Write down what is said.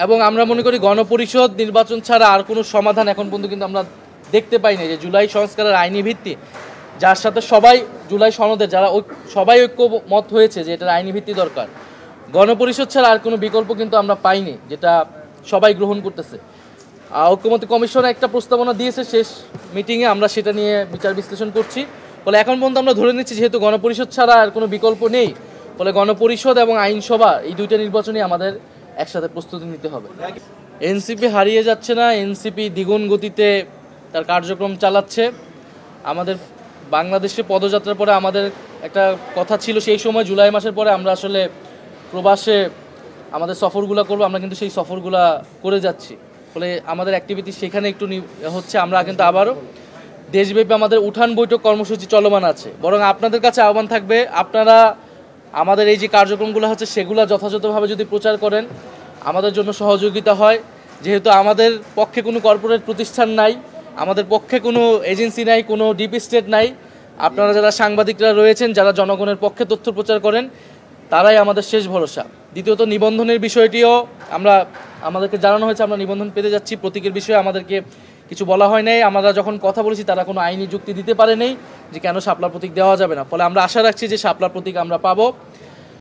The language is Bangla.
এবং আমরা মনে করি গণপরিষদ নির্বাচন ছাড়া আর কোনো সমাধান এখন পর্যন্ত কিন্তু আমরা দেখতে পাই না। যে জুলাই সংস্কারের আইনি ভিত্তি, যার সাথে সবাই জুলাই সনদের যারা সবাই ঐক্যমত হয়েছে যে এটার আইনি ভিত্তি দরকার, গণপরিষদ ছাড়া আর কোনো বিকল্প কিন্তু আমরা পাইনি, যেটা সবাই গ্রহণ করতেছে। ঐক্যমত্য কমিশন একটা প্রস্তাবনা দিয়েছে শেষ মিটিংয়ে, আমরা সেটা নিয়ে বিচার বিশ্লেষণ করছি। ফলে এখন পর্যন্ত আমরা ধরে নিচ্ছি যেহেতু গণপরিষদ ছাড়া আর কোনো বিকল্প নেই, ফলে গণপরিষদ এবং আইনসভা এই দুইটা নির্বাচনই আমাদের একসাথে প্রস্তুতি নিতে হবে। এনসিপি হারিয়ে যাচ্ছে না, এনসিপি দ্বিগুণ গতিতে তার কার্যক্রম চালাচ্ছে। আমাদের বাংলাদেশে পদযাত্রার পরে আমাদের একটা কথা ছিল, সেই সময় জুলাই মাসের পরে আমরা আসলে প্রবাসে আমাদের সফরগুলো করবো, আমরা কিন্তু সেই সফরগুলো করে যাচ্ছি। ফলে আমাদের অ্যাক্টিভিটি সেখানে একটু হচ্ছে। আমরা কিন্তু আবারও দেশব্যাপী আমাদের উঠান বৈঠক কর্মসূচি চলমান আছে। বরং আপনাদের কাছে আহ্বান থাকবে, আপনারা আমাদের এই যে কার্যক্রমগুলো হচ্ছে সেগুলো যথাযথভাবে যদি প্রচার করেন, আমাদের জন্য সহযোগিতা হয়। যেহেতু আমাদের পক্ষে কোনো কর্পোরেট প্রতিষ্ঠান নাই, আমাদের পক্ষে কোনো এজেন্সি নাই, কোনো ডিপ স্টেট নাই, আপনারা যারা সাংবাদিকরা রয়েছেন, যারা জনগণের পক্ষে তথ্য প্রচার করেন, তারাই আমাদের শেষ ভরসা। দ্বিতীয়ত নিবন্ধনের বিষয়টিও আমাদেরকে জানানো হয়েছে, আমরা নিবন্ধন পেতে যাচ্ছি। প্রতীকের বিষয়ে আমাদেরকে কিছু বলা হয় নাই। আমরা যখন কথা বলেছি তারা কোনো আইনি যুক্তি দিতে পারে নাই যে কেন শাপলা প্রতীক দেওয়া যাবে না। ফলে আমরা আশা রাখছি যে শাপলা প্রতীক আমরা পাবো।